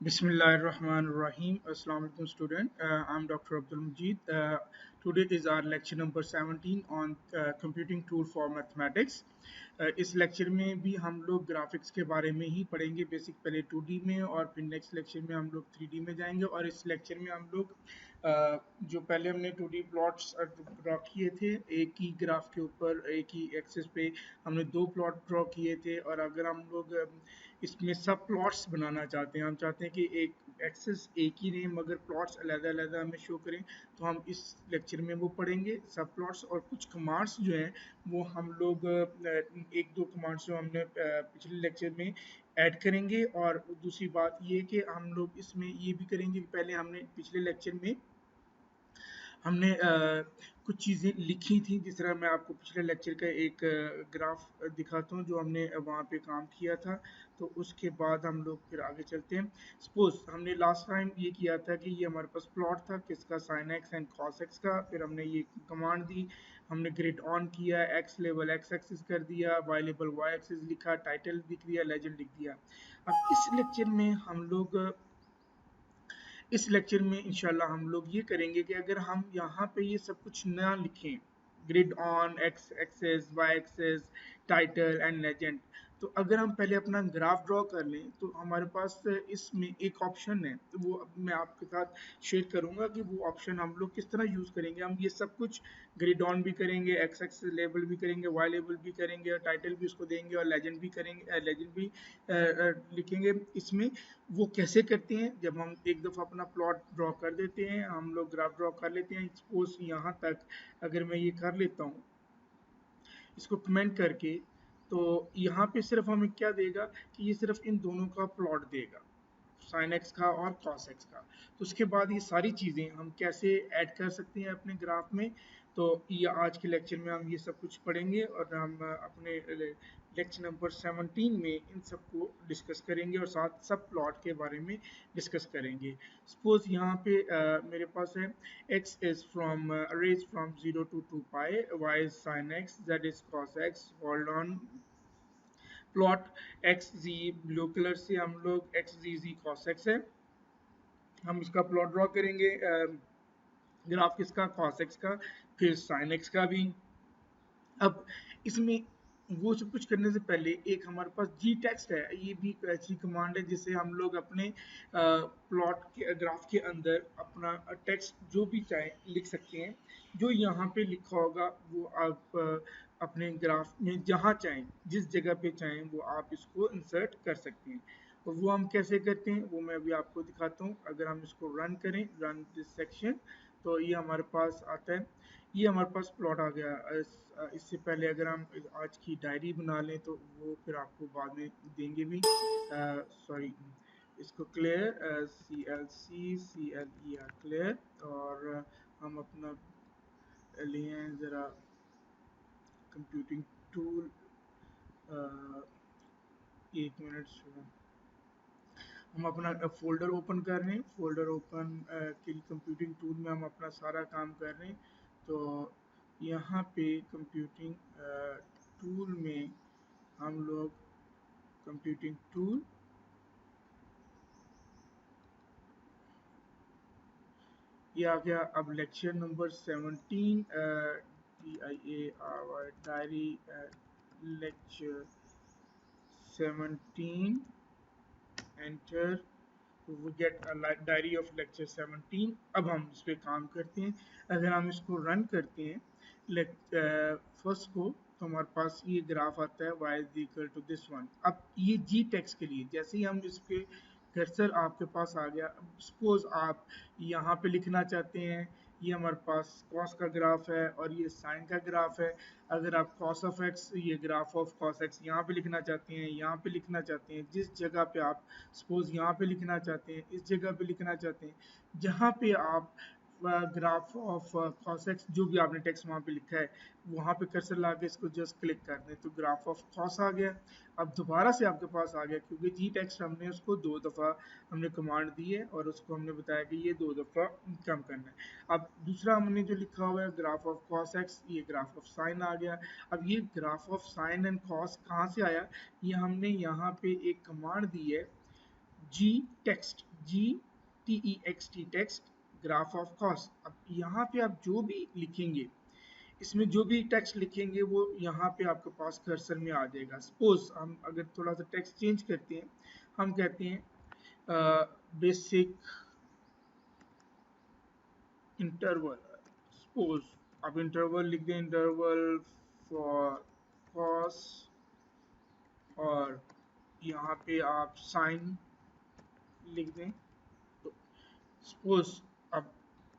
Bismillahirrahmanirrahim. Assalamu alaikum student. I'm Dr. Abdul Majid. Today is our lecture number 17 on computing tool for mathematics. इस lecture में भी हम लोग graphics के बारे में ही पढ़ेंगे बेसिक पहले 2D में और फिर नेक्स्ट लेक्चर में हम लोग 3D में जाएंगे और इस लेक्चर में हम लोग जो पहले हमने 2D प्लॉट्स ड्रॉ किए थे एक ही ग्राफ के ऊपर एक ही एक्सिस पे हमने दो प्लॉट ड्रॉ किए थे और अगर हम लोग इसमें सब प्लॉट्स बनाना चाहते हैं हम चाहते हैं कि एक एक्सिस एक ही रहे मगर प्लॉट्स अलग-अलग हमें शो करें तो हम इस लेक्चर में वो पढ़ेंगे सब प्लॉट्स और कुछ कमांड्स जो हैं वो हम लोग एक दो कमांड्स जो हमने पिछले लेक्चर में ऐड करेंगे और दूसरी बात ये कि हम लोग इसमें ये भी करेंगे कि पहले हमने पिछले लेक्चर में हमने कुछ चीज़ें लिखी थी जिस तरह मैं आपको पिछले लेक्चर का एक ग्राफ दिखाता हूँ जो हमने वहाँ पे काम किया था तो उसके बाद हम लोग फिर आगे चलते हैं सपोज हमने लास्ट टाइम ये किया था कि ये हमारे पास प्लॉट था किसका sine x and cos x का फिर हमने ये कमांड दी हमने ग्रिड ऑन किया एक्स लेवल एक्स एक्सिस कर दिया वाई लेवल वाई एक्सिस लिखा टाइटल लिख दिया लेजेंड लिख दिया अब इस लेक्चर में हम लोग इस लेक्चर में इंशाल्लाह हम लोग ये करेंगे कि अगर हम यहाँ पे ये सब कुछ ना लिखें grid on x axis y axis title and legend तो अगर हम पहले अपना ग्राफ ड्रॉ कर लें तो हमारे पास इसमें एक ऑप्शन है तो वो मैं आपके साथ शेयर करूंगा कि वो ऑप्शन हम लोग किस तरह यूज करेंगे हम ये सब कुछ ग्रिड ऑन भी करेंगे एक्स एक्सेस लेबल भी करेंगे वाई लेबल भी करेंगे और टाइटल भी उसको देंगे और लेजेंड भी करेंगे लेजेंड भी लिखेंगे इसमें वो कैसे करते हैं जब हम एक दफ़ा अपना प्लॉट ड्रॉ कर देते हैं हम लोग ग्राफ ड्रॉ कर लेते हैं सपोज यहाँ तक अगर मैं ये कर लेता हूँ इसको कमेंट करके तो यहाँ पे सिर्फ हमें क्या देगा कि ये सिर्फ इन दोनों का प्लॉट देगा साइन एक्स का और कॉस एक्स का तो उसके बाद ये सारी चीज़ें हम कैसे ऐड कर सकते हैं अपने ग्राफ में तो ये आज के लेक्चर में हम ये सब कुछ पढ़ेंगे और हम अपने लेक्चर नंबर 17 में इन सबको डिस्कस करेंगे और साथ सब प्लॉट के बारे में डिस्कस करेंगे सपोज यहाँ पे मेरे पास है x is from arrays from 0 to 2 pi y is sin x z is cos x hold on plot x g blue colour से हम लोग एक्स जी कॉस एक्स है हम इसका प्लॉट ड्रॉ करेंगे ग्राफ किसका कॉस एक्स का फिर साइन एक्स का भी अब इसमें वो सब कुछ करने से पहले एक हमारे पास जी टेक्स्ट है ये भी एक ऐसी कमांड है जिसे हम लोग अपने प्लॉट के ग्राफ के अंदर अपना टेक्स्ट जो भी चाहे लिख सकते हैं जो यहाँ पे लिखा होगा वो आप अपने ग्राफ में जहाँ चाहें जिस जगह पे चाहें वो आप इसको इंसर्ट कर सकते हैं और वो हम कैसे करते हैं वो मैं अभी आपको दिखाता हूँ अगर हम इसको रन करें रन दिस सेक्शन तो ये हमारे पास आता है ये हमारे पास प्लॉट आ गया इससे पहले अगर हम आज की डायरी बना लें तो वो फिर आपको बाद में देंगे भी सॉरी इसको क्लियर CLER क्लियर और हम अपना लें ज़रा कंप्यूटिंग टूल एक मिनट हम अपना फोल्डर ओपन कर रहे हैं फोल्डर ओपन के लिए कंप्यूटिंग टूल में हम अपना सारा काम कर रहे हैं तो यहाँ पे कंप्यूटिंग टूल में हम लोग कंप्यूटिंग टूल ये आ गया अब lecture number 17 DIARY diary lecture 17 enter we get a diary of lecture 17 अब हम इस पे काम करते हैं अगर हम इसको रन करते हैं फर्स्ट को तो हमारे पास ये ग्राफ आता है y is equal to this one अब ये जी टेक्स्ट के लिए जैसे ही हम इस पे कर्सर आपके पास आ गया सपोज आप यहाँ पे लिखना चाहते हैं ये हमारे पास कॉस का ग्राफ है और ये साइन का ग्राफ है अगर आप कॉस ऑफ एक्स ये ग्राफ ऑफ कॉस एक्स यहाँ पे लिखना चाहते हैं यहाँ पे लिखना चाहते हैं जिस जगह पे आप सपोज यहाँ पे लिखना चाहते हैं इस जगह पे लिखना चाहते हैं जहाँ पे आप ग्राफ ऑफ कॉस एक्स जो भी आपने टेक्स्ट वहाँ पे लिखा है वहाँ पे कर्सर ला के इसको जस्ट क्लिक कर दें तो ग्राफ ऑफ कॉस आ गया अब दोबारा से आपके पास आ गया क्योंकि जी टेक्स्ट हमने उसको दो दफ़ा हमने कमांड दी है और उसको हमने बताया कि ये दो दफ़ा कम करना है अब दूसरा हमने जो लिखा हुआ है ग्राफ ऑफ कॉस एक्स ये ग्राफ ऑफ साइन आ गया अब ये graph of sign and cos कहाँ से आया ये हमने यहाँ पे एक कमांड दी है G text GTEXT text graph of cost. अब यहाँ पे आप जो भी लिखेंगे, इसमें जो भी टेक्स्ट लिखेंगे वो यहाँ पे आपके पास कर्सर में आ जाएगा। सपोज हम अगर थोड़ा सा टेक्स्ट चेंज करते हैं, हम कहते हैं बेसिक इंटरवल। सपोज आप इंटरवल लिख दें, इंटरवल फॉर कॉस, और यहाँ पे आप साइन लिख दें। तो सपोज अब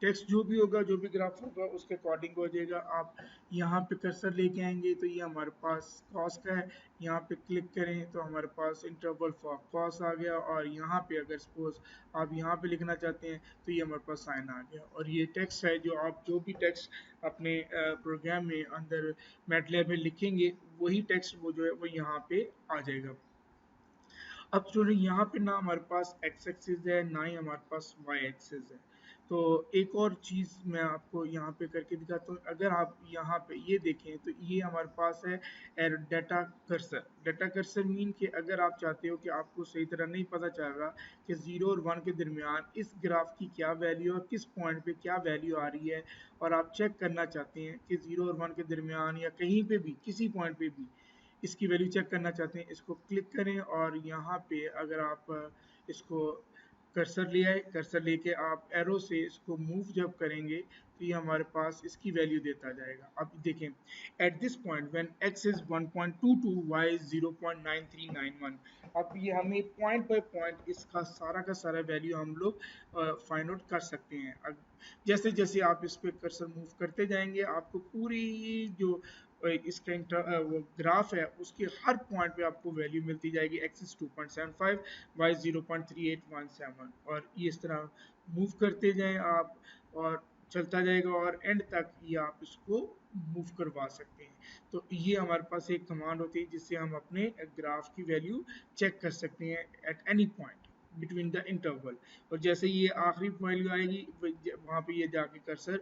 टेक्स्ट जो भी होगा, जो भी ग्राफ होगा उसके अकॉर्डिंग हो जाएगा। आप यहाँ पे कर्सर लेके आएंगे तो ये हमारे पास कॉस का है, यहाँ पे क्लिक करें तो हमारे पास इंटरवल फॉर कॉस आ गया। और यहाँ पे अगर सपोज आप यहाँ पे लिखना चाहते हैं तो ये हमारे पास साइन आ गया। और ये टेक्स्ट है, जो आप जो भी टेक्स्ट अपने प्रोग्राम में अंदर मैटलैब में लिखेंगे, वही टेक्स्ट वो जो है वो यहाँ पे आ जाएगा। अब स्टूडेंट यहाँ पे ना हमारे पास एक्स एक्सिस है, ना ही हमारे पास वाई एक्सिस है। तो एक और चीज़ मैं आपको यहाँ पे करके दिखाता हूँ। अगर आप यहाँ पे ये देखें तो ये हमारे पास है data cursor. Data cursor mean कि अगर आप चाहते हो कि आपको सही तरह नहीं पता चल रहा कि 0 और 1 के दरमियान इस ग्राफ की क्या वैल्यू और किस पॉइंट पे क्या वैल्यू आ रही है, और आप चेक करना चाहते हैं कि 0 और 1 के दरमियान या कहीं पे भी किसी पॉइंट पे भी इसकी वैल्यू चेक करना चाहते हैं, इसको क्लिक करें। और यहाँ पे अगर आप इसको कर्सर ले आए, कर्सर लेके आप एरो से इसको मूव जब करेंगे तो ये हमारे पास इसकी वैल्यू देता जाएगा। अब देखें, at this point when x is 1.22, y is 0.9391। अब ये हमें पॉइंट बाय पॉइंट इसका सारा का सारा वैल्यू हम लोग फाइंड आउट कर सकते हैं। अब जैसे जैसे आप इस पे कर्सर मूव करते जाएंगे, आपको पूरी जो इसका वो ग्राफ है उसके हर पॉइंट पे आपको वैल्यू मिलती जाएगी। एक्सिस 2.75, वाई 0.3817, और ये इस तरह मूव करते जाएं आप, और चलता जाएगा और एंड तक ये आप इसको मूव करवा सकते हैं। तो ये हमारे पास एक कमांड होती है जिससे हम अपने ग्राफ की वैल्यू चेक कर सकते हैं at any point between the interval. और जैसे ये आखिरी वैल्यू आएगी वहाँ पे ये जाके कर्सर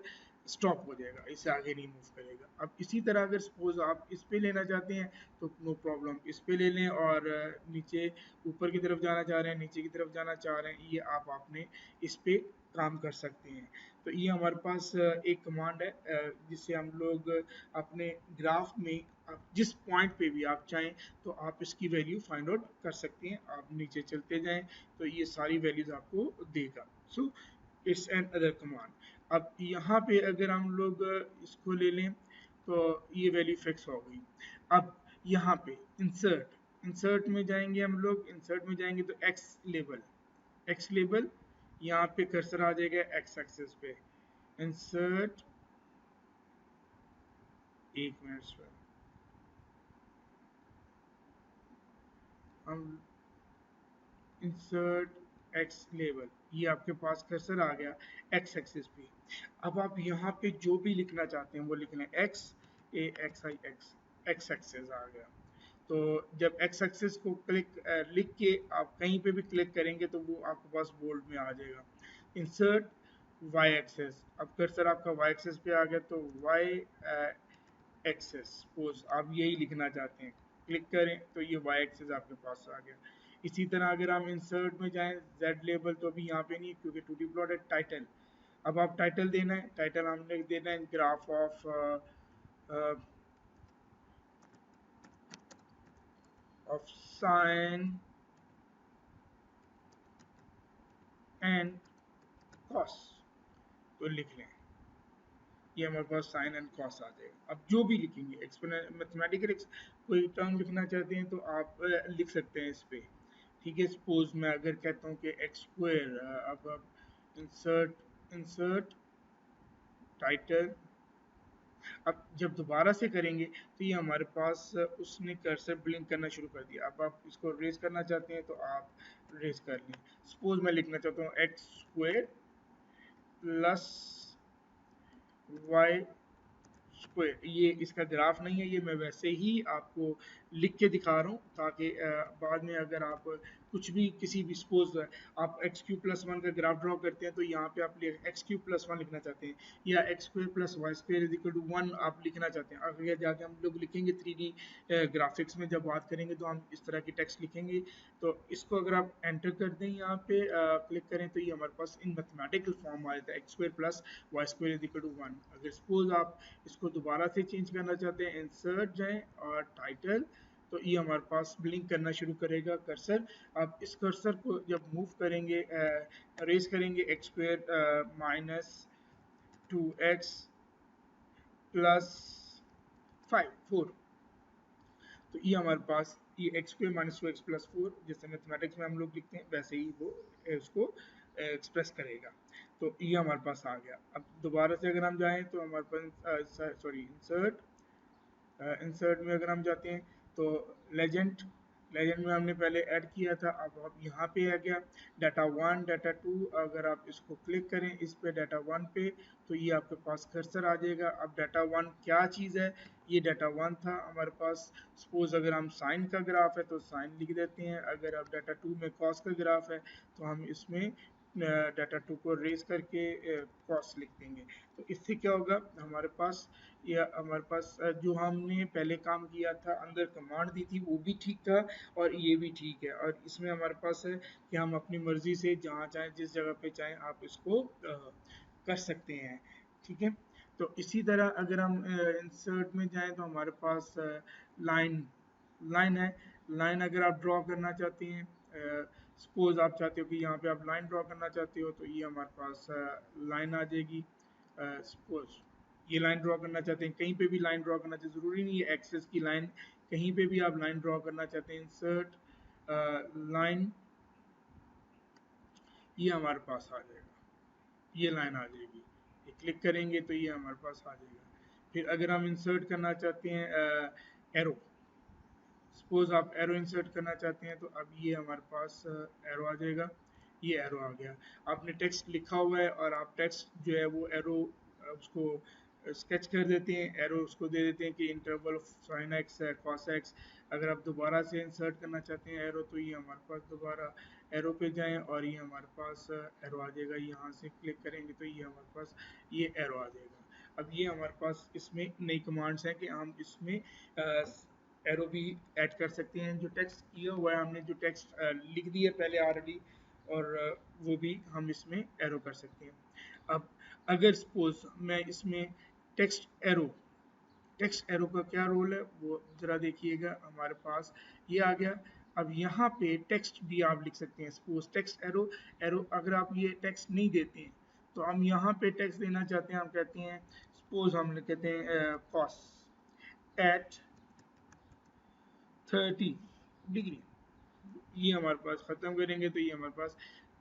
स्टॉप हो जाएगा, इससे आगे नहीं मूव करेगा। अब इसी तरह अगर सपोज आप इस पे लेना चाहते हैं तो नो प्रॉब्लम, इस पे ले लें। और नीचे ऊपर की तरफ जाना चाह रहे हैं, नीचे की तरफ जाना चाह रहे हैं, ये आप अपने इस पे काम कर सकते हैं। तो ये हमारे पास एक कमांड है जिससे हम लोग अपने ग्राफ में आप जिस पॉइंट पे भी आप चाहें तो आप इसकी वैल्यू फाइंड आउट कर सकते हैं। आप नीचे चलते जाएं तो ये सारी वैल्यूज आपको देगा। So it's an other command. अब यहाँ पे अगर हम लोग इसको ले लें तो ये वैल्यू फिक्स हो गई। अब यहाँ पे इंसर्ट, इंसर्ट में जाएंगे हम लोग, इंसर्ट में जाएंगे तो एक्स लेबल, एक्स लेबल यहाँ पे कर्सर आ जाएगा एक्स एक्सिस पे। इंसर्ट, एक मिनट पर हम इंसर्ट एक्स लेबल, ये आपके पास कर्सर आ गया एक्स एक्सिस पे। अब आप यहाँ पे जो भी लिखना चाहते हैं वो लिख लें, एक्स ए एक्स आई एक्स, एक्स एक्सिस आ गया। तो जब एक्स एक्सिस को लिख के आप कहीं पे भी क्लिक करेंगे तो वो आपके पास बोल्ड में आ जाएगा। इंसर्ट वाई एक्सेस, अब कर्सर आपका वाई एक्सेस पे आ गया तो वाई एक्सेस सपोज आप यही लिखना चाहते हैं, क्लिक करें तो ये वाई एक्सेस आपके पास आ गया। इसी तरह अगर हम इंसर्ट में जाएं जेड लेबल, तो अभी यहाँ पे नहीं क्योंकि टू डी प्लॉट है। टाइटल, अब आप टाइटल देना है, टाइटल हमने देना है graph of sign and cos, तो लिख लें, ये हमारे पास साइन एंड कॉस आ जाएगा। अब जो भी लिखेंगे मैथमेटिकल कोई टर्म लिखना चाहते हैं तो आप लिख सकते हैं इस पे। ठीक है, सपोज मैं अगर कहता हूँ कि एक्स स्क्वायर, अब इंसर्ट, इंसर्ट टाइटल, अब जब दोबारा से करेंगे तो ये हमारे पास उसने कर्सर ब्लिंक करना शुरू कर दिया। अब आप इसको रेज करना चाहते हैं तो आप रेज कर लें। सपोज मैं लिखना चाहता हूँ x square plus y square, ये इसका ग्राफ नहीं है, ये मैं वैसे ही आपको लिख के दिखा रहा हूँ ताकि बाद में अगर आप कुछ भी किसी भी सपोज आप एक्स क्यू प्लस वन का ग्राफ ड्रॉ करते हैं तो यहाँ पे आप एक्स क्यू प्लस वन लिखना चाहते हैं या x square plus y square is equal to one आप लिखना चाहते हैं। अगर जाके हम लोग लिखेंगे 3D ग्राफिक्स में जब बात करेंगे तो हम इस तरह की टेक्स्ट लिखेंगे। तो इसको अगर आप एंटर कर दें यहाँ पे क्लिक करें तो ये हमारे पास इन मैथमेटिकल फॉर्म आ जाता है x square plus y square is equal to one. अगर सपोज आप इसको दोबारा से चेंज करना चाहते हैं इंसर्ट जाएं और टाइटल, तो ये हमारे पास ब्लिंक करना शुरू करेगा कर्सर। आप इस कर्सर को जब मूव करेंगे रेस करेंगे x square minus 2x plus 4, तो ये हमारे पास ये x square minus 2x plus 4 जैसे मैथमेटिक्स में हम लोग लिखते हैं वैसे ही वो उसको एक्सप्रेस करेगा। तो ये हमारे पास आ गया। अब दोबारा से अगर हम जाएं तो हमारे पास इंसर्ट में अगर हम जाते हैं तो लेजेंड लेजेंड में हमने पहले ऐड किया था, अब यहाँ पे आ गया डाटा वन डाटा टू। अगर आप इसको क्लिक करें इस पे डाटा वन पे तो ये आपके पास कर्सर आ जाएगा। अब डाटा वन क्या चीज़ है, ये डाटा वन था हमारे पास। सपोज अगर हम साइन का ग्राफ है तो साइन लिख देते हैं, अगर आप डाटा टू में कॉस का ग्राफ है तो हम इसमें डाटा टू को रेस करके कॉस लिख देंगे। तो इससे क्या होगा हमारे पास, या हमारे पास जो हमने पहले काम किया था अंदर कमांड दी थी वो भी ठीक था और ये भी ठीक है। और इसमें हमारे पास है कि हम अपनी मर्जी से जहाँ चाहें जिस जगह पे चाहें आप इसको कर सकते हैं। ठीक है, तो इसी तरह अगर हम इंसर्ट में जाएं तो हमारे पास लाइन लाइन है। लाइन अगर आप ड्रॉ करना चाहते हैं, सपोज आप चाहते हो कि यहाँ पे आप लाइन ड्रॉ करना चाहते हो तो ये हमारे पास लाइन आ जाएगी। सपोज ये लाइन ड्रॉ करना चाहते हैं, कहीं पे भी लाइन ड्रॉ करना चाहिए, ज़रूरी नहीं है एक्सेस की लाइन, कहीं पे भी आप लाइन ड्रॉ करना चाहते हैं इंसर्ट लाइन, ये हमारे पास आ जाएगा, ये लाइन आ जाएगी। ये क्लिक करेंगे तो ये हमारे पास आ जाएगा। फिर अगर हम इंसर्ट करना चाहते हैं एरो, सपोज आप एरो इंसर्ट करना चाहते हैं तो अब ये हमारे पास एरो आ जाएगा। ये एरो आ गया, आपने टेक्स्ट लिखा हुआ है और आप टेक्स्ट जो है वो एरो उसको स्केच कर देते हैं, एरो उसको दे देते हैं कि इंटरवल ऑफ साइन एक्स है कॉस एक्स। अगर आप दोबारा से इंसर्ट करना चाहते हैं एरो तो ये हमारे पास दोबारा एरो पे जाएं और ये हमारे पास एरो आ जाएगा। यहाँ से क्लिक करेंगे तो ये हमारे पास ये एरो आ जाएगा। अब ये हमारे पास इसमें नई कमांड्स हैं कि हम इसमें एरो भी ऐड कर सकते हैं। जो टेक्स्ट किया हुआ है हमने, जो टेक्स्ट लिख दिया पहले ऑलरेडी, और वो भी हम इसमें एरो कर सकते हैं। अब अगर सपोज मैं इसमें टेक्स्ट एरो का क्या रोल है वो ज़रा देखिएगा। हमारे पास ये आ गया। अब यहाँ पे टेक्स्ट भी आप लिख सकते हैं। सपोज टेक्स्ट एरो एरो अगर आप ये टेक्स्ट नहीं देते हैं तो हम यहाँ पे टेक्स्ट देना चाहते हैं, हम कहते हैं सपोज हम कहते हैं कॉस एट 30 डिग्री, ये हमारे पास ख़त्म करेंगे तो ये हमारे पास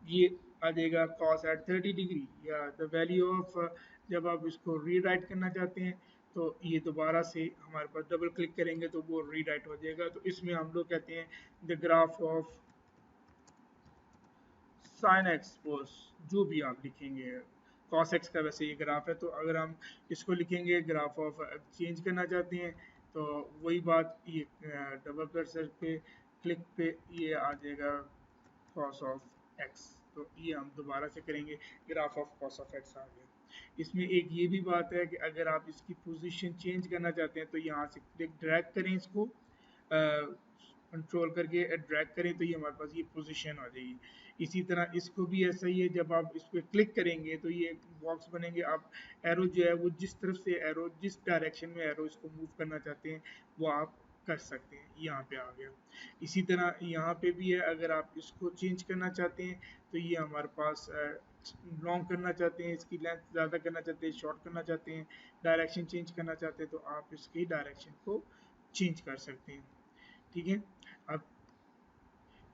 ये आ जाएगा कॉस एट 30 डिग्री, या द वैल्यू ऑफ। जब आप इसको रीराइट करना चाहते हैं तो ये दोबारा से हमारे पास डबल क्लिक करेंगे तो वो रीराइट हो जाएगा। तो इसमें हम लोग कहते हैं the graph of sine x pos, जो भी आप लिखेंगे कॉस एक्स का वैसे ये ग्राफ है, तो अगर हम इसको लिखेंगे ग्राफ ऑफ चेंज करना चाहते हैं तो वही बात, ये डबल कर्सर पे क्लिक पे ये आ जाएगा कॉस ऑफ एक्स। तो ये हम दोबारा से करेंगे graph of cos of x आ गया। इसमें एक ये भी बात है कि अगर आप इसकी पोजीशन चेंज करना चाहते हैं तो यहाँ से क्लिक ड्रैग करें, इसको कंट्रोल करके ड्रैग करें तो ये हमारे पास ये पोजीशन आ जाएगी। इसी तरह इसको भी ऐसा ही है, जब आप इस पर क्लिक करेंगे तो ये बॉक्स बनेंगे। आप एरो जो है वो जिस तरफ से एरो, जिस डायरेक्शन में एरो इसको मूव करना चाहते हैं वो आप कर सकते हैं। यहाँ पे आ गया। इसी तरह यहाँ पे भी है, अगर आप इसको चेंज करना चाहते हैं तो ये हमारे पास लॉन्ग करना चाहते हैं, इसकी लेंथ ज़्यादा करना चाहते हैं, शॉर्ट करना चाहते हैं, डायरेक्शन चेंज करना चाहते हैं तो आप इसकी डायरेक्शन को चेंज कर सकते हैं। ठीक है, अब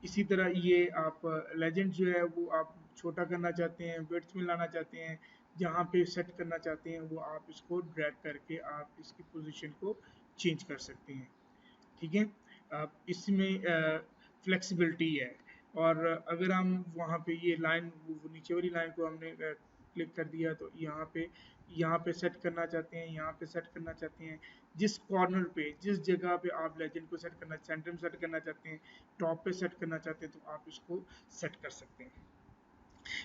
इसी तरह ये आप लेजेंड जो है वो आप छोटा करना चाहते हैं, विड्थ में लाना चाहते हैं, जहाँ पे सेट करना चाहते हैं वो आप इसको ड्रैग करके आप इसकी पोजीशन को चेंज कर सकते हैं। ठीक है, अब इसमें फ्लेक्सिबिलिटी है। और अगर हम वहाँ पे ये लाइन, नीचे वाली लाइन को हमने क्लिक कर दिया तो यहाँ पे सेट करना चाहते हैं, यहाँ पे सेट करना चाहते हैं, जिस कॉर्नर पे जिस जगह पे आप लेजेंड को सेट करना, सेंटर में सेट करना चाहते हैं, टॉप पे सेट करना चाहते हैं, तो आप इसको सेट कर सकते हैं।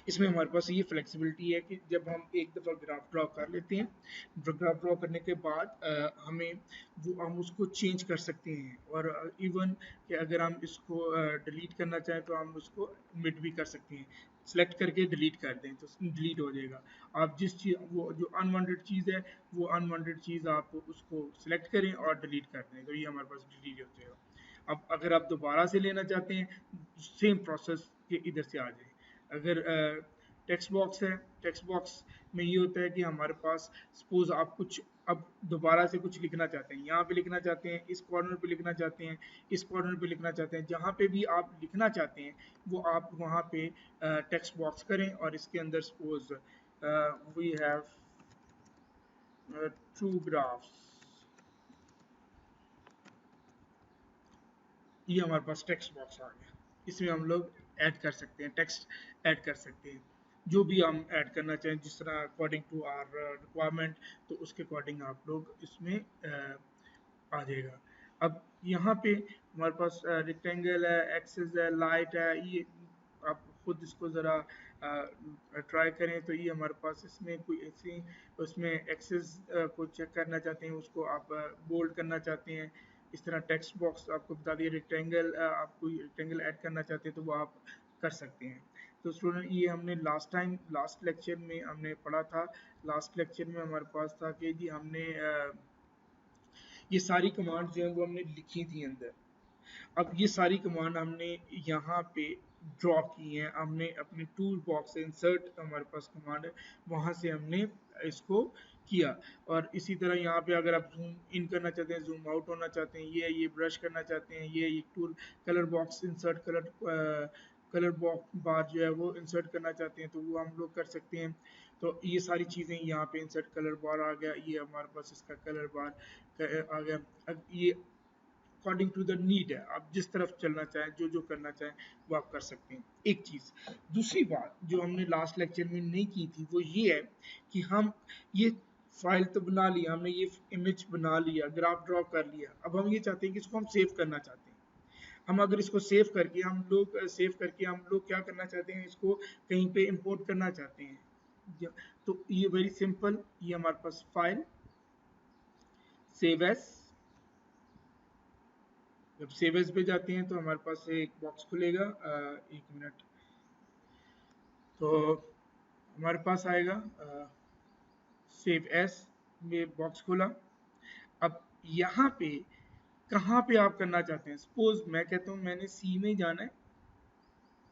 इसमें हमारे पास ये फ्लेक्सिबिलिटी है कि जब हम एक दफ़ा ग्राफ ड्रॉ कर लेते हैं, ग्राफ ड्रॉ करने के बाद हमें हम उसको चेंज कर सकते हैं, और इवन कि अगर हम इसको डिलीट करना चाहें तो हम उसको मिट भी कर सकते हैं, सेलेक्ट करके डिलीट कर दें तो डिलीट हो जाएगा। आप जिस चीज़ वो जो अनवांटेड चीज़ है, वो अनवांटेड चीज़ आप उसको सिलेक्ट करें और डिलीट कर दें तो ये हमारे पास डिलीट हो जाएगा। अब अगर आप दोबारा से लेना चाहते हैं, सेम प्रोसेस के इधर से आ जाए। अगर टेक्स्ट बॉक्स है, टेक्स्ट बॉक्स में ये होता है कि हमारे पास सपोज आप कुछ अब दोबारा से कुछ लिखना चाहते हैं, यहाँ पे लिखना चाहते हैं, इस कॉर्नर पे लिखना चाहते हैं, इस कॉर्नर पे लिखना चाहते हैं, जहाँ पे भी आप लिखना चाहते हैं वो आप वहाँ पे टेक्स्ट बॉक्स करें और इसके अंदर suppose we have two graphs, ये हमारे पास टेक्स्ट बॉक्स आ गया। इसमें हम लोग ऐड कर सकते हैं, टेक्स्ट ऐड कर सकते हैं, जो भी हम ऐड करना चाहें जिस तरह अकॉर्डिंग टू आवर रिक्वायरमेंट, तो उसके अकॉर्डिंग आप लोग इसमें आ जाएगा। अब यहाँ पे हमारे पास रेक्टेंगल है, एक्सेस है, लाइट है, ये आप खुद इसको ज़रा ट्राई करें तो ये हमारे पास इसमें कोई ऐसी उसमें एक्सेस को चेक करना चाहते हैं, उसको आप बोल्ड करना चाहते हैं, इस तरह टेक्स्ट बॉक्स आपको बता दिया, रेक्टेंगल आप कोई रेक्टेंगल ऐड करना चाहते हैं तो वो आप कर सकते हैं। तो स्टूडेंट ये हमने लास्ट लेक्चर में हमने पढ़ा था। लास्ट लेक्चर में हमारे पास था कि जी हमने ये सारी कमांड जो है वो हमने लिखी थी अंदर। अब ये सारी कमांड हमने यहाँ पे ड्रॉ की हैं, हमने अपने टूल बॉक्स से इंसर्ट हमारे पास कमांड है, वहाँ से हमने इसको किया। और इसी तरह यहाँ पे अगर आप जूम इन करना चाहते हैं, जूम आउट होना चाहते हैं, ये ब्रश करना चाहते हैं, ये tool colour box insert colour box bar जो है वो इंसर्ट करना चाहते हैं तो वो हम लोग कर सकते हैं। तो ये सारी चीज़ें यहाँ पे इंसर्ट कलर बार आ गया, ये हमारे पास इसका कलर बार आ गया। अब ये अकॉर्डिंग टू द नीड है, आप जिस तरफ चलना चाहें, जो करना चाहें वो आप कर सकते हैं। एक चीज़, दूसरी बात जो हमने लास्ट लेक्चर में नहीं की थी वो ये है कि हम ये फाइल तो बना लिया हमने, ये इमेज बना लिया, ग्राफ ड्रॉ कर लिया, अब हम ये चाहते हैं कि इसको हम सेव करना चाहते हैं। हम अगर इसको सेव करके हम लोग क्या करना चाहते हैं, इसको कहीं पे इंपोर्ट करना चाहते हैं, तो ये वेरी सिंपल, ये हमारे पास फाइल सेव एज, जब सेव एज पे जाते हैं तो हमारे पास एक बॉक्स खुलेगा, एक मिनट, तो हमारे पास आएगा सेव एज में बॉक्स खुला। अब यहाँ पे कहाँ पे आप करना चाहते हैं, सपोज मैं कहता हूँ मैंने सी में जाना है,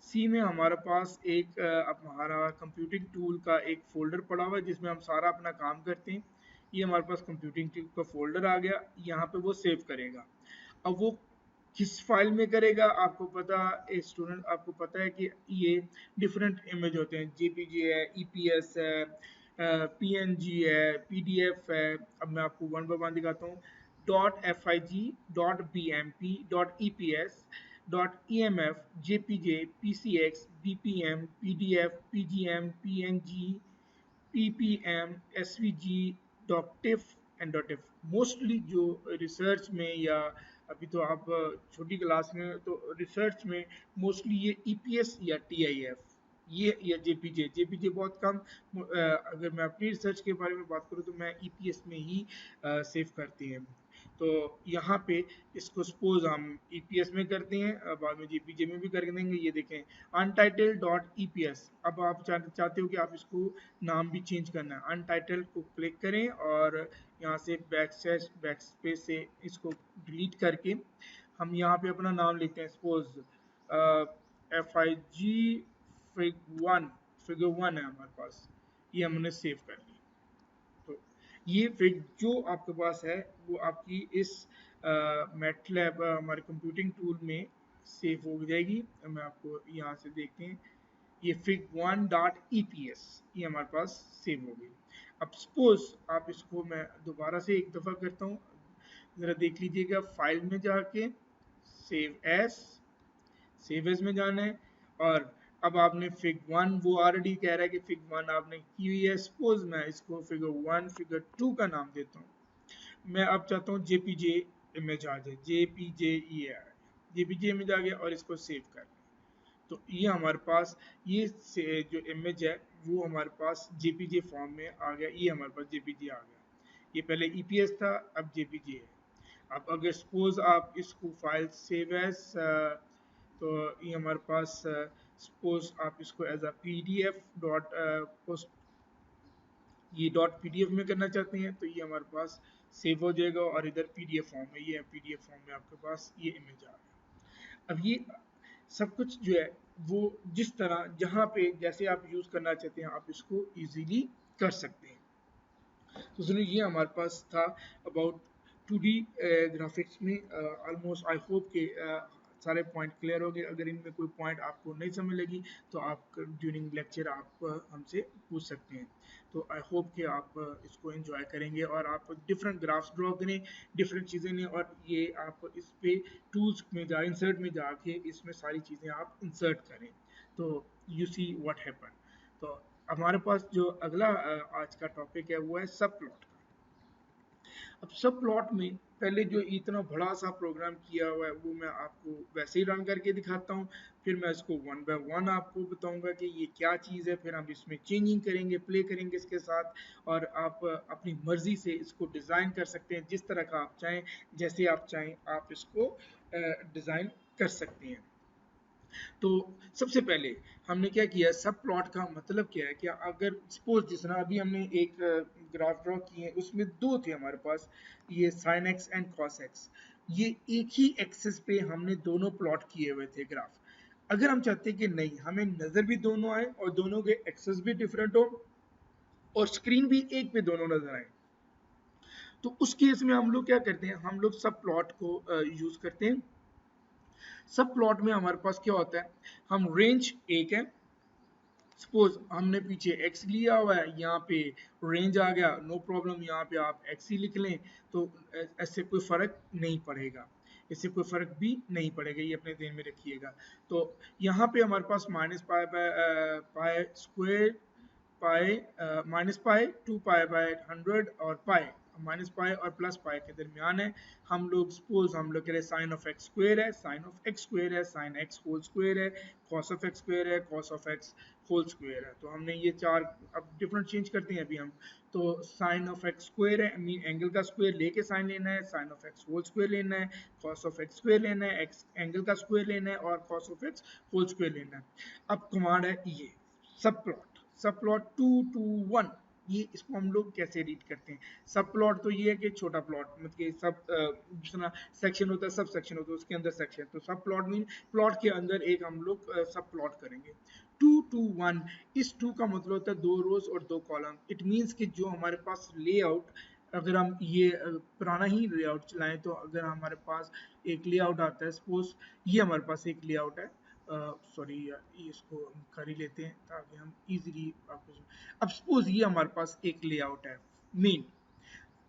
सी में हमारे पास एक अब हमारा कंप्यूटिंग टूल का एक फोल्डर पड़ा हुआ है जिसमें हम सारा अपना काम करते हैं। ये हमारे पास कंप्यूटिंग टूल का फोल्डर आ गया, यहाँ पे वो सेव करेगा। अब वो किस फाइल में करेगा, आपको पता स्टूडेंट, आपको पता है कि ये डिफरेंट इमेज होते हैं, जेपीजी है, ईपीएस है, पीएनजी है, पीडीएफ है। अब मैं आपको वन बाय वन दिखाता हूँ। .fig, .bmp, .eps, .emf, jpj, pcx, bpm, pdf, pgm, png, ppm, svg, .tif and .if। Mostly जो रिसर्च में या अभी तो आप छोटी क्लास में, तो रिसर्च में मोस्टली ये ईपीएस या टीआईएफ ये या जेपीजे बहुत कम। अगर मैं अपनी रिसर्च के बारे में बात करूँ तो मैं ईपीएस में ही सेव करती हैं। तो यहाँ पे इसको सपोज हम ईपीएस में करते हैं, बाद में जेपीजे में भी कर देंगे। ये देखें अनटाइटल डॉट ईपीएस। अब आप चाहते हो कि आप इसको नाम भी चेंज करना है, अनटाइटल को क्लिक करें और यहाँ से बैक स्पेस से इसको डिलीट करके हम यहाँ पे अपना नाम लिखते हैं, सपोज FIG फिगर वन है हमारे पास, ये हमने सेव कर ली। तो ये फिर जो आपके पास है वो आपकी इस मैटलैब हमारे कंप्यूटिंग टूल में सेव हो जाएगी। मैं आपको यहाँ से देखते हैं, ये fig1.eps ये हमारे पास सेव हो गई। अब सपोज आप इसको मैं दोबारा से एक दफ़ा करता हूँ, ज़रा देख लीजिएगा, फाइल में जाके सेव एज में जाना है और अब आपने फिग 1, वो ऑलरेडी कह रहा है कि फिग 1 आपने की हुई है, सपोज मैं इसको फिगर 1 फिगर 2 का नाम देता हूँ। मैं अब चाहता हूँ जेपीजे इमेज आ जाए, जेपीजे ये आ जेपीजे इमेज आ गया और इसको सेव कर। तो ये हमारे पास ये जो इमेज है वो हमारे पास जेपीजे फॉर्म में आ गया, ये हमारे पास जेपीजे आ गया। ये पहले ईपीएस था, अब जेपीजे है। अब अगर सपोज आप इसको फाइल सेव एज, तो ये हमारे पास सपोज आप इसको as a PDF dot post, ये डॉट पीडीएफ में करना चाहते हैं तो ये हमारे पास सेव हो जाएगा और इधर पीडीएफ फॉर्म में, ये पीडीएफ फॉर्म में आपके पास ये इमेज आ गया। अब ये सब कुछ जो है वो जिस तरह जहाँ पे जैसे आप यूज करना चाहते हैं आप इसको इजीली कर सकते हैं। तो सुनिए ये हमारे पास था अबाउट 2D ग्राफिक्स में। ऑलमोस्ट आई होप के सारे पॉइंट क्लियर हो गए। अगर इनमें कोई पॉइंट आपको नहीं समझ लगी तो आप ड्यूरिंग लेक्चर आप हमसे पूछ सकते हैं। तो आई होप कि आप इसको एंजॉय करेंगे और आप डिफरेंट ग्राफ्स ड्रॉ करें, डिफरेंट चीज़ें ने, और ये आप इस पे टूल्स में जा इंसर्ट में जाके इसमें सारी चीज़ें आप इंसर्ट करें तो यू सी व्हाट हैपन। तो हमारे पास जो अगला आज का टॉपिक है वो है सब प्लॉट का। अब सब प्लॉट में पहले जो इतना बड़ा सा प्रोग्राम किया हुआ है वो मैं आपको वैसे ही रन करके दिखाता हूँ, फिर मैं इसको वन बाय वन आपको बताऊंगा कि ये क्या चीज़ है, फिर हम इसमें चेंजिंग करेंगे, प्ले करेंगे इसके साथ, और आप अपनी मर्जी से इसको डिज़ाइन कर सकते हैं जिस तरह का आप चाहें, जैसे आप चाहें आप इसको डिज़ाइन कर सकते हैं। तो सबसे पहले हमने क्या किया, सब प्लॉट का मतलब क्या है कि अगर सपोज जिस तरह अभी हमने एक ग्राफ ड्रॉ किए हैं उसमें दो थे हमारे पास, ये sine x and cos x, ये एक ही एक्सिस पे हमने दोनों प्लॉट किए हुए थे ग्राफ। अगर हम चाहते हैं कि नहीं हमें नजर भी दोनों आए और दोनों के एक्सेस भी डिफरेंट हो और स्क्रीन भी एक पे दोनों नजर आए, तो उस केस में हम लोग क्या करते हैं, हम लोग सब प्लॉट को यूज करते हैं। सब प्लॉट में हमारे पास क्या होता है, हम रेंज एक है, सपोज हमने पीछे x लिया हुआ है, यहाँ पे रेंज आ गया, नो प्रॉब्लम, यहाँ पे आप x ही लिख लें तो ऐसे कोई फर्क नहीं पड़ेगा, इससे कोई फर्क भी नहीं पड़ेगा, ये अपने ध्यान में रखिएगा। तो यहाँ पे हमारे पास minus pi by pi square, pi minus pi, two pi by 100 और पाई, माइनस पाई और प्लस पाई के दरमियान है। हम लोग सपोज हम लोग कह रहे साइन ऑफ एक्स स्क्वायर है, साइन ऑफ एक्स स्क्वायर है, साइन एक्स होल स्क्वायर है, कॉस ऑफ एक्स स्क्वायर है, cos of x whole square है। तो हमने ये चार अब डिफरेंट चेंज करते हैं अभी हम। तो साइन ऑफ एक्स स्क्वायर है, मीन एंगल का स्क्वायर लेके साइन लेना है, sine of x whole square लेना है, कॉस ऑफ एक्स स्क्वायर लेना है, एक्स एंगल का स्क्वायर लेना है और cos of x whole square लेना है। अब कमांड है ये सब प्लॉट, सब प्लॉट 2 to 1, ये इसको हम लोग कैसे रीड करते हैं। सब प्लॉट तो ये है कि छोटा प्लॉट, मतलब कि सब जितना सेक्शन होता है, सब सेक्शन होता है उसके अंदर सेक्शन, तो सब प्लॉट मीन प्लॉट के अंदर एक हम लोग सब प्लॉट करेंगे। 2 to 1, इस 2 का मतलब होता है 2 रोज और 2 कॉलम। इट मीन्स कि जो हमारे पास लेआउट, अगर हम ये पुराना ही लेआउट चलाएं तो अगर हमारे पास एक लेआउट आता है, सपोज ये हमारे पास एक लेआउट है, सॉरी इसको हम कर ही लेते हैं ताकि हम इजीली आपको, अब सपोज ये हमारे पास एक लेआउट है मेन।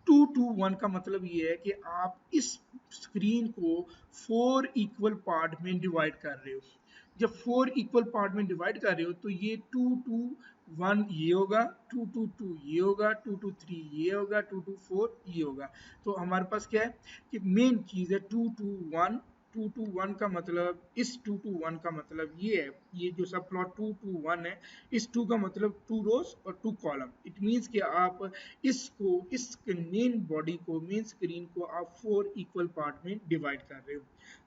2 to 1 का मतलब ये है कि आप इस स्क्रीन को 4 इक्वल पार्ट में डिवाइड कर रहे हो। जब 4 इक्वल पार्ट में डिवाइड कर रहे हो तो ये 2 to 1 ये होगा, 2 to 2 ये होगा, 2 to 3 ये होगा, 2 to 4 ये होगा। तो हमारे पास क्या है कि मेन चीज है 2 to 1। 2 to 1 का मतलब, इस 2 to 1 का मतलब ये है, ये जो सब प्लॉट 2 to 1 है, इस 2 का मतलब 2 रोज और 2 कॉलम। इट मीन्स कि आप इसको, इस मेन बॉडी को, मेन स्क्रीन को आप 4 इक्वल पार्ट में डिवाइड कर रहे हो।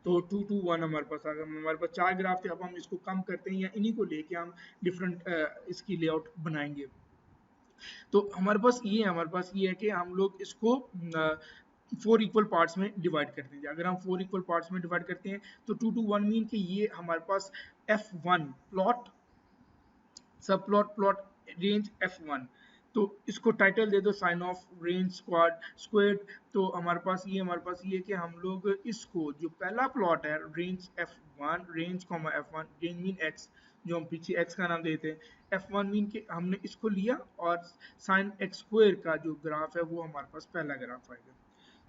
तो 2 to 1 हमारे पास आ गया। हमारे पास 4 ग्राफ थे, अब हम इसको कम करते हैं या इन्हीं को लेके हम डिफरेंट इसकी लेआउट बनाएंगे। तो हमारे पास ये है, हमारे पास ये है कि हम लोग इसको 4 इक्वल पार्ट्स में डिवाइड करते हैं। अगर हम 4 इक्वल पार्ट्स में डिवाइड करते हैं तो 2 to 1 मीन कि ये हमारे पास F1 प्लॉट, सब प्लॉट, प्लॉट रेंज F1, तो इसको टाइटल दे दो sine of range squared squared. तो हमारे पास ये कि हम लोग इसको, जो पहला प्लॉट है range F1, range F1, range mean x, जो हम पीछे x का नाम देते हैं, F1 मीन के हमने इसको लिया और साइन एक्स स्क्वायर का जो ग्राफ है वो हमारे पास पहला ग्राफ आएगा।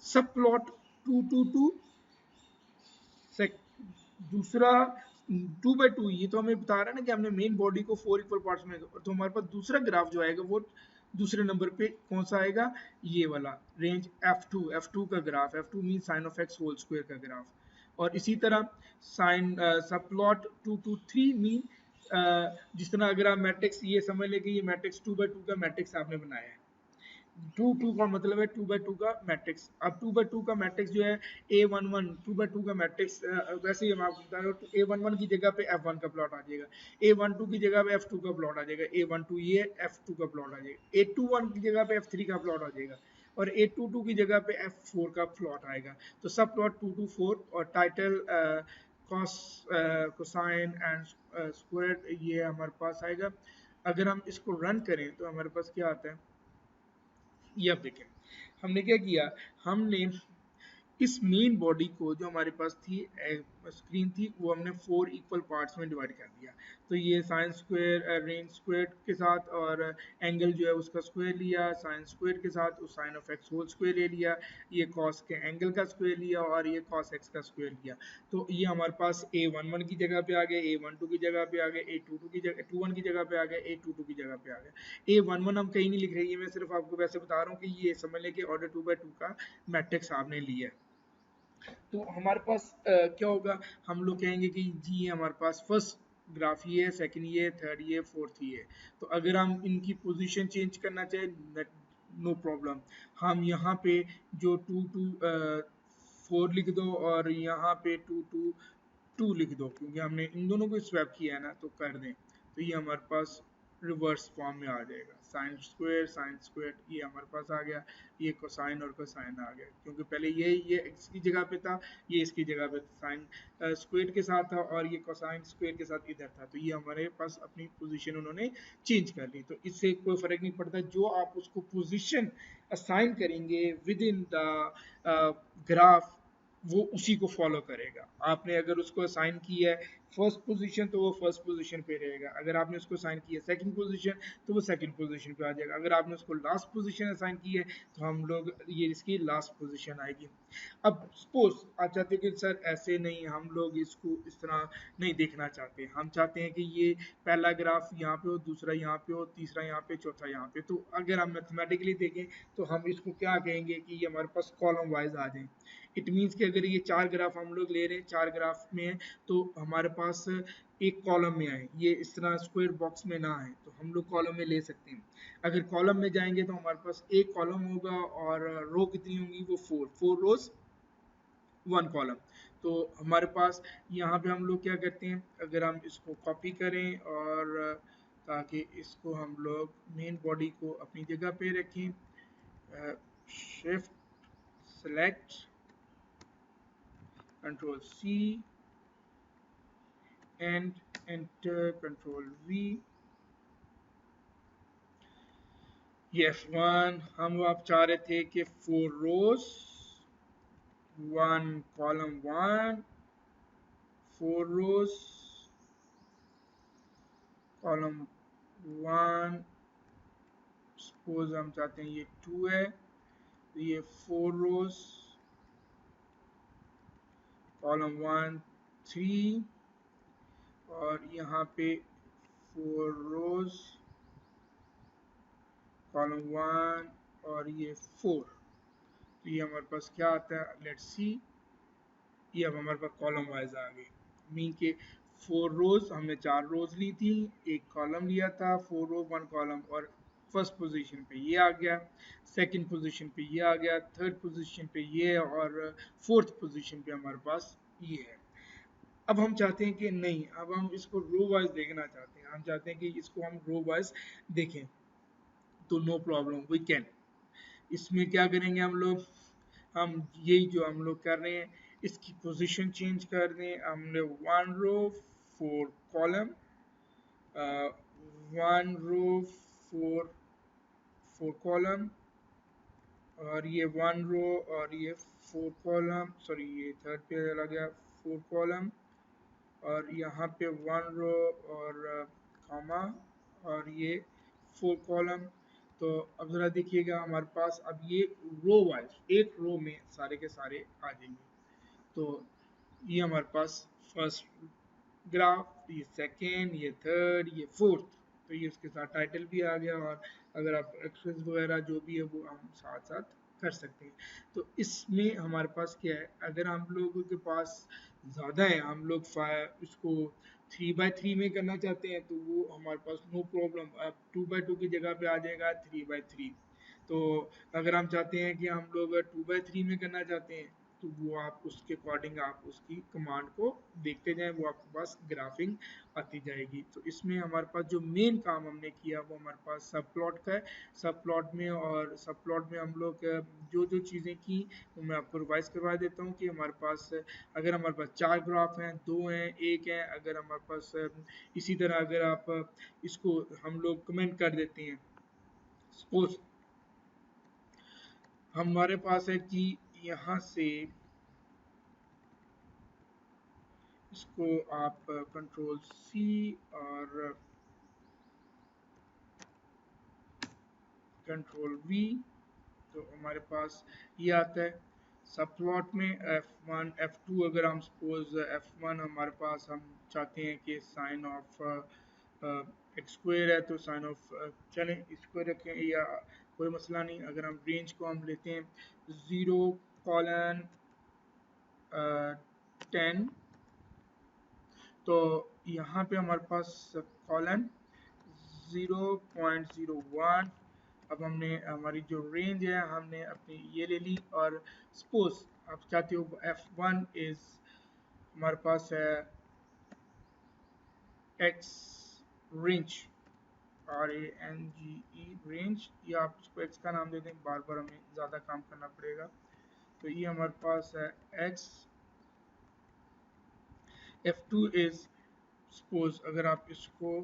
सब प्लॉट 2 to 2 दूसरा 2 by 2, ये तो हमें बता रहा है ना कि हमने मेन बॉडी को 4 इक्वल पार्ट्स में, तो हमारे पास दूसरा ग्राफ जो आएगा वो दूसरे नंबर पे कौन सा आएगा, ये वाला रेंज F2 का graph, F2 mean sine of x whole square का ग्राफ। और इसी तरह साइन सब प्लॉट 2 to 3 मीन जिस तरह अगर आप मैट्रिक्स ये समझ लें कि ये मैट्रिक्स 2 by 2 का मैट्रिक्स आपने बनाया है, 2 2 का मतलब है 2 by 2 का मैट्रिक्स। अब 2 by 2 का मैट्रिक्स जो है A11, 2 by 2 का मैट्रिक्स वैसे ही हम आपको बता रहे हो, A11 की जगह पे F1 का प्लॉट आ जाएगा, A12 की जगह पे F2 का प्लॉट आ जाएगा, A12 ये F2 का प्लॉट आ जाएगा, A21 की जगह पे F3 का प्लॉट आ जाएगा, और A22 की जगह पे F4 का प्लॉट आएगा। तो सब प्लॉट 2 to 4 और title cos cosine and square ये हमारे पास आएगा। अगर हम इसको रन करें तो हमारे पास क्या आता है, ये आप देखें हमने क्या किया, हमने इस मेन बॉडी को जो हमारे पास थी स्क्रीन थी वो हमने 4 इक्वल पार्ट्स में डिवाइड कर दिया। तो ये साइन स्क्वायर रेंज स्क्वायर के साथ और एंगल जो है उसका स्क्वायर लिया, साइन स्क्वायर के साथ उस sine of x whole square ले लिया, ये कॉस के एंगल का स्क्वायर लिया और ये कॉस एक्स का स्क्वायर लिया। तो ये हमारे पास A11 की जगह पे आ गया, A12 की जगह पे आ गया, A22 की जगह 21 की जगह पे आ गया, A22 की जगह पे आ गया। A11 हम कहीं नहीं लिख रहे, ये मैं सिर्फ आपको वैसे बता रहा हूँ कि ये समझ लें कि ऑर्डर 2 by 2 का मैट्रिक्स आपने लिया है। तो हमारे पास क्या होगा, हम लोग कहेंगे कि जी ये हमारे पास फर्स्ट ग्राफ ये है, सेकंड ये है, थर्ड ये, फोर्थ ये है। तो अगर हम इनकी पोजीशन चेंज करना चाहें, नो प्रॉब्लम, हम यहाँ पे जो 2 to 4 लिख दो और यहाँ पे 2 to 2 लिख दो, क्योंकि हमने इन दोनों को स्वैप किया है ना, तो कर दें तो ये हमारे पास रिवर्स फॉर्म में आ जाएगा, साइन स्क्वायर ये हमारे पास आ गया, ये कोसाइन और कोसाइन आ गया, क्योंकि पहले ये इसकी जगह पे था, ये इसकी जगह पे साइन स्क्वायर के साथ था और ये कोसाइन स्क्वायर के साथ इधर था, तो ये हमारे पास अपनी पोजीशन उन्होंने चेंज कर ली। तो इससे कोई फर्क नहीं पड़ता, जो आप उसको पोजीशन असाइन करेंगे विद इन द ग्राफ वो उसी को फॉलो करेगा। आपने अगर उसको असाइन किया है फर्स्ट पोजीशन तो वो फर्स्ट पोजीशन पे रहेगा, अगर आपने उसको असाइन किया सेकंड पोजीशन तो वो सेकंड पोजीशन पे आ जाएगा, अगर आपने उसको लास्ट पोजीशन असाइन की है तो हम लोग ये इसकी लास्ट पोजीशन आएगी। अब सपोज आप चाहते हैं कि सर ऐसे नहीं, हम लोग इसको इस तरह नहीं देखना चाहते, हम चाहते हैं कि ये पहला ग्राफ यहाँ पे हो, दूसरा यहाँ पे हो, तीसरा यहाँ पे, चौथा यहाँ पे। तो अगर हम मैथमेटिकली देखें तो हम इसको क्या कहेंगे कि ये हमारे पास कॉलम वाइज आ जाए। इट मीन्स कि अगर ये 4 ग्राफ हम लोग ले रहे हैं, 4 ग्राफ में है तो हमारे पास एक कॉलम में आए, ये इस तरह स्क्वायर बॉक्स में ना आए, तो हम लोग कॉलम में ले सकते हैं। अगर कॉलम में जाएंगे तो हमारे पास एक कॉलम होगा और रो कितनी होंगी, वो 4 रोज 1 कॉलम। तो हमारे पास यहाँ पे हम लोग क्या करते हैं, अगर हम इसको कॉपी करें और ताकि इसको हम लोग मेन बॉडी को अपनी जगह पे रखें, shift select control C and enter control V। ये F1 हम आप चाह रहे थे कि 4 रोज 1 कॉलम 4 रोज कॉलम 1, सपोज हम चाहते हैं ये 2 है तो ये 4 रोज कॉलम 1 3 और यहाँ पे 4 रोज कॉलम 1 और ये 4। तो ये हमारे पास क्या आता है, लेट्स सी, ये अब हमारे पास कॉलम वाइज आ गए, मीन के 4 रोज हमने 4 रोज ली थी, एक कॉलम लिया था, 4 रो 1 कॉलम, और फर्स्ट पोजीशन पे ये आ गया, सेकंड पोजीशन पे ये आ गया, थर्ड पोजीशन पे ये, और फोर्थ पोजीशन पे हमारे पास ये है। अब हम चाहते हैं कि नहीं, अब हम इसको रो वाइज देखना चाहते हैं, हम चाहते हैं कि इसको हम रो वाइज देखें, तो नो प्रॉब्लम वी कैन। इसमें क्या करेंगे हम लोग, हम यही जो हम लोग कर रहे हैं, इसकी पोजीशन चेंज कर दें, हमने 1 रो 4 कॉलम, 1 रो 4 कॉलम, और ये 1 रो और ये 4 कॉलम, सॉरी ये थर्ड पे चला गया, 4 कॉलम, और यहाँ पे 1 रो और कॉमा और ये 4 कॉलम। तो अब जरा देखिएगा हमारे पास अब ये रो वाइज एक रो में सारे के सारे आ जाएंगे। तो ये हमारे पास फर्स्ट ग्राफ, ये सेकेंड, ये थर्ड, ये फोर्थ, तो ये उसके साथ टाइटल भी आ गया। और अगर आप एक्सप्रेस वगैरह जो भी है वो हम साथ साथ कर सकते हैं। तो इसमें हमारे पास क्या है, अगर हम लोगों के पास ज़्यादा है, हम लोग इसको 3x3 में करना चाहते हैं, तो वो हमारे पास नो प्रॉब्लम, अब 2x2 की जगह पे आ जाएगा 3x3। तो अगर हम चाहते हैं कि हम लोग 2x3 में करना चाहते हैं, तो वो आप उसके अकॉर्डिंग आप उसकी कमांड को देखते जाएं, वो आपके पास ग्राफिंग आती जाएगी। तो इसमें हमारे पास जो मेन काम हमने किया वो हमारे पास सब प्लॉट का है। सब प्लॉट में, और सब प्लॉट में हम लोग जो जो चीज़ें की वो मैं आपको रिवाइज करवा देता हूँ कि हमारे पास अगर हमारे पास 4 ग्राफ हैं, 2 हैं, 1 है, अगर हमारे पास इसी तरह अगर आप इसको हम लोग कमेंट कर देते हैं, सपोज हमारे पास है कि यहाँ से इसको आप कंट्रोल सी और कंट्रोल वी, तो हमारे पास ये आता है। सब प्लॉट में F1 F2, अगर हम सपोज F1 हमारे पास हम चाहते हैं कि साइन ऑफ एक्स स्क्वायर है, तो साइन ऑफ चलें इसको रखें, या कोई मसला नहीं। अगर हम रेंज को हम लेते हैं 0:10, तो यहाँ पे हमारे पास कॉलन 0.01। अब हमने हमारी जो रेंज है हमने अपनी ये ले ली, और सपोज आप चाहते हो F1 इज हमारे पास है एक्स रेंज, RANGE रेंज, या आप इसको एक्स का नाम दे दें, बार बार हमें ज़्यादा काम करना पड़ेगा। तो ये हमारे पास है एक्स। F2 इज सपोज अगर आप इसको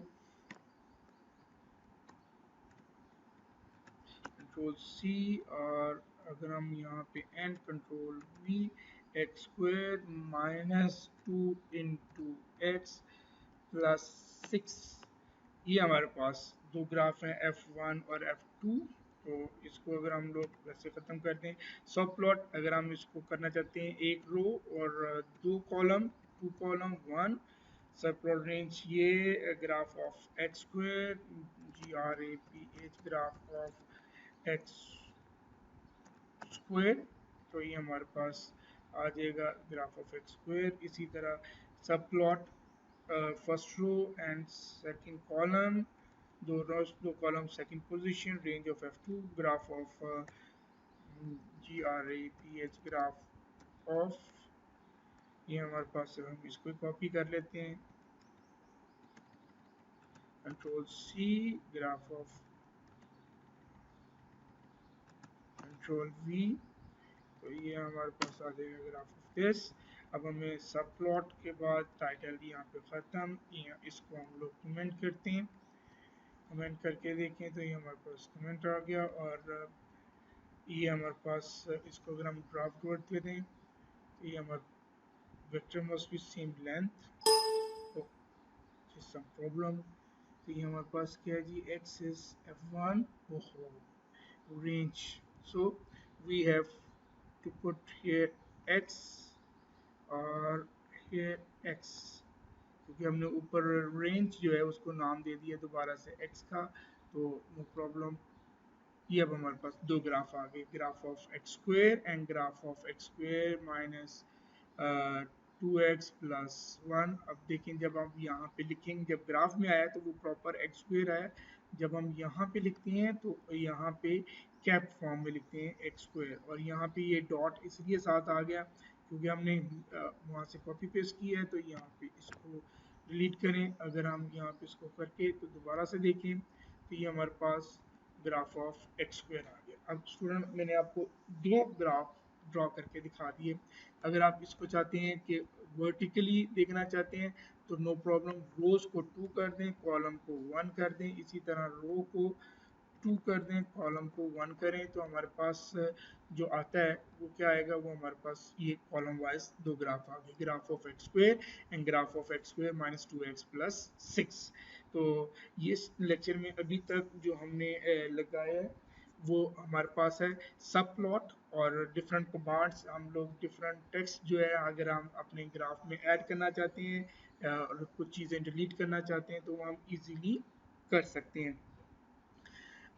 कंट्रोल सी, और अगर हम यहाँ पे and control we, x square -2 into x plus 6, ये हमारे पास दो ग्राफ हैं F1 और F2। तो इसको अगर हम लोग वैसे ख़त्म कर दें, सब प्लॉट अगर हम इसको करना चाहते हैं एक रो और 2 कॉलम, 2 कॉलम 1 सब प्लॉट रेंज, ये graph of x square GRAPH graph of x square, तो ये हमारे पास आ जाएगा ग्राफ ऑफ एक्स स्क्वायर। इसी तरह सब plot first row and second column, दो रोज दो column second position, range of F2 graph of GRAPH graph of, ये हमारे पास है, हम इसको कॉपी कर लेते हैं, control C, graph of control V, तो ये हमारे पास आ जाएगा ग्राफ ऑफ दिस। अब हमें सब प्लॉट के बाद टाइटल यहाँ पे ख़त्म, इसको हम लोग कमेंट करते हैं, कमेंट करके देखें तो ये हमारे पास कमेंट आ गया। और ये हमारे पास इसको अगर हम ड्राफ्ट वर्ड दे दें, तो ये हमारा vector must be same length, तो सम प्रॉब्लम। तो ये हमारे पास क्या है जी, एक्स इज F1, ओहो range, so we have to put here x और here x, क्योंकि हमने ऊपर रेंज जो है उसको नाम दे दिया दोबारा से x का, तो नो प्रॉब्लम। ये अब हमारे पास दो ग्राफ आ गए, graph of x square and graph of x square minus 2x+1। अब देखें जब हम यहाँ पे लिखेंगे, जब ग्राफ में आया तो वो प्रॉपर एक्स स्क्वायर आया, जब हम यहाँ पे लिखते हैं तो यहाँ पे कैप फॉर्म में लिखते हैं एक्स स्क्वायर, और यहाँ पे ये डॉट इसलिए साथ आ गया क्योंकि हमने वहाँ से कॉपी पेस्ट किया है। तो यहाँ पे इसको डिलीट करें, अगर हम यहाँ पे इसको करके तो दोबारा से देखें, तो ये हमारे पास ग्राफ ऑफ एक्स स्क्वायर आ गया। अब स्टूडेंट मैंने आपको दो ग्राफ ड्रॉ करके दिखा दिए। अगर आप इसको चाहते हैं कि वर्टिकली देखना चाहते हैं तो नो प्रॉब्लम, रोज को 2 कर दें, कॉलम को 1 कर दें, इसी तरह रो को 2 कर दें, कॉलम को 1 करें, तो हमारे पास जो आता है वो क्या आएगा, वो हमारे पास ये कॉलम वाइज दो ग्राफ आ गए, graph of x square and graph of x square -2x+6। तो ये लेक्चर में अभी तक जो हमने लगाया है वो हमारे पास है सब प्लॉट और डिफरेंट कमांड्स। हम लोग डिफरेंट टेक्स्ट जो है अगर हम अपने ग्राफ में ऐड करना चाहते हैं, और कुछ चीज़ें डिलीट करना चाहते हैं तो वो हम इजीली कर सकते हैं।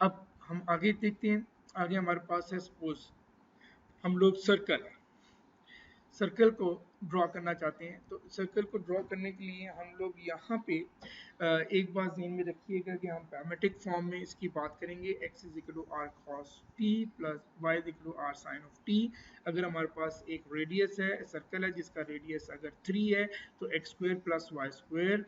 अब हम आगे देखते हैं। आगे हमारे पास है सपोज हम लोग सर्कल को ड्रॉ करना चाहते हैं। तो सर्कल को ड्रॉ करने के लिए हम लोग यहाँ पे एक बात ध्यान में रखिएगा कि हम पैमेटिक फॉर्म में इसकी बात करेंगे। x is equal to r cos t plus y is equal to r sine of t. अगर हमारे पास एक रेडियस है, सर्कल है जिसका रेडियस अगर 3 है तो x square plus y square,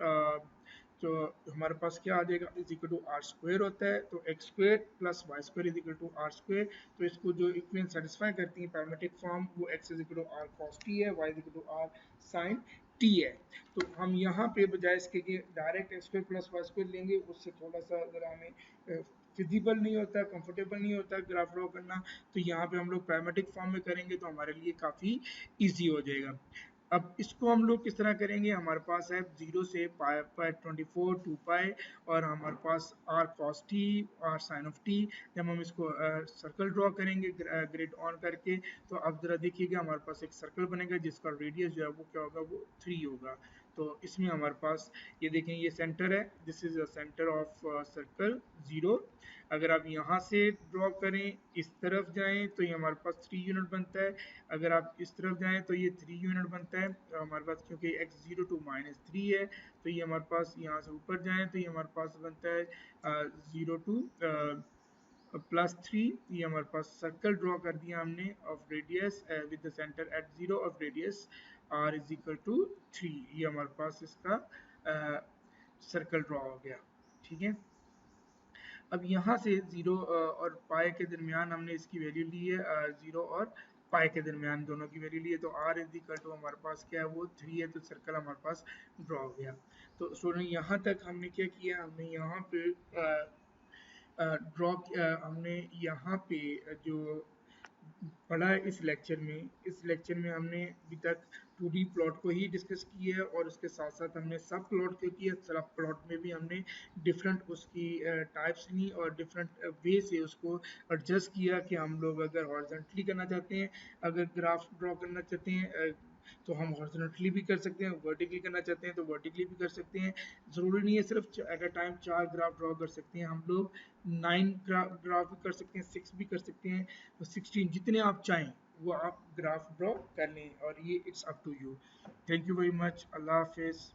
तो हमारे पास क्या आ जाएगा, is equal to r square होता है। तो x square plus y square is equal to r square. तो इसको जो इक्वेशन सेटिस्फाई करती है पैरामेट्रिक फॉर्म, वो x is equal to r cos t है, y is equal to r sine t है। तो हम यहाँ पे बजाय इसके कि direct x square plus y square लेंगे, उससे थोड़ा सा अगर हमें फिजिबल नहीं होता, कंफर्टेबल नहीं होता ग्राफ ड्रॉ करना, तो यहाँ पे हम लोग पैरामेट्रिक फॉर्म में करेंगे तो हमारे लिए काफ़ी ईजी हो जाएगा। अब इसको हम लोग किस तरह करेंगे, हमारे पास है 0 से पाई पर 24 2 पाई, और हमारे पास r cos t r sine of t. जब हम इसको सर्कल ड्रॉ करेंगे ग्रिड ऑन करके, तो अब जरा देखिएगा हमारे पास एक सर्कल बनेगा जिसका रेडियस जो है वो क्या होगा, वो 3 होगा। तो इसमें हमारे पास ये देखें, ये सेंटर है, this is the centre of circle 0। अगर आप यहाँ से ड्रॉ करें, इस तरफ जाएं तो ये हमारे पास 3 यूनिट बनता है। अगर आप इस तरफ जाएं तो ये 3 यूनिट बनता है। तो हमारे पास क्योंकि x0 टू -3 है, तो ये हमारे पास यहाँ से ऊपर जाएं तो ये हमारे पास बनता है 0 टू +3। ये हमारे पास सर्कल ड्रॉ कर दिया हमने of radius with the centre at 0 of radius r is equal to 3। ये हमारे पास इसका सर्कल ड्रॉ हो गया। ठीक है। अब यहाँ से 0 और पाई के दरमियान हमने इसकी वैल्यू ली है, 0 और पाई के दरमियान दोनों की वैल्यू ली है। तो r इज इक्वल टू हमारे पास क्या है, वो 3 है। तो सर्कल हमारे पास ड्रॉ हो गया। तो स्टूडेंट यहाँ तक हमने क्या किया, हमने यहाँ पे ड्रॉ हमने यहाँ पे जो पढ़ा है इस लेक्चर में हमने अभी तक 2D प्लॉट को ही डिस्कस किया है, और उसके साथ साथ हमने सब प्लॉट को किया। सब प्लॉट में भी हमने डिफरेंट उसकी टाइप्स ली और डिफरेंट वे से उसको एडजस्ट किया कि हम लोग अगर हॉरिजॉन्टली करना चाहते हैं, अगर ग्राफ ड्रॉ करना चाहते हैं तो हम हॉरिजॉन्टली भी कर सकते हैं, वर्टिकली करना चाहते हैं तो वर्टिकली भी कर सकते हैं। ज़रूरी नहीं है सिर्फ at a time 4 graph draw कर सकते हैं हम लोग, 9 ग्राफ भी कर सकते हैं, 6 भी कर सकते हैं, तो 16 जितने आप चाहें वो आप ग्राफ ड्रॉ कर लें, और ये it's up to you. Thank you very much. अल्लाह हाफिज़।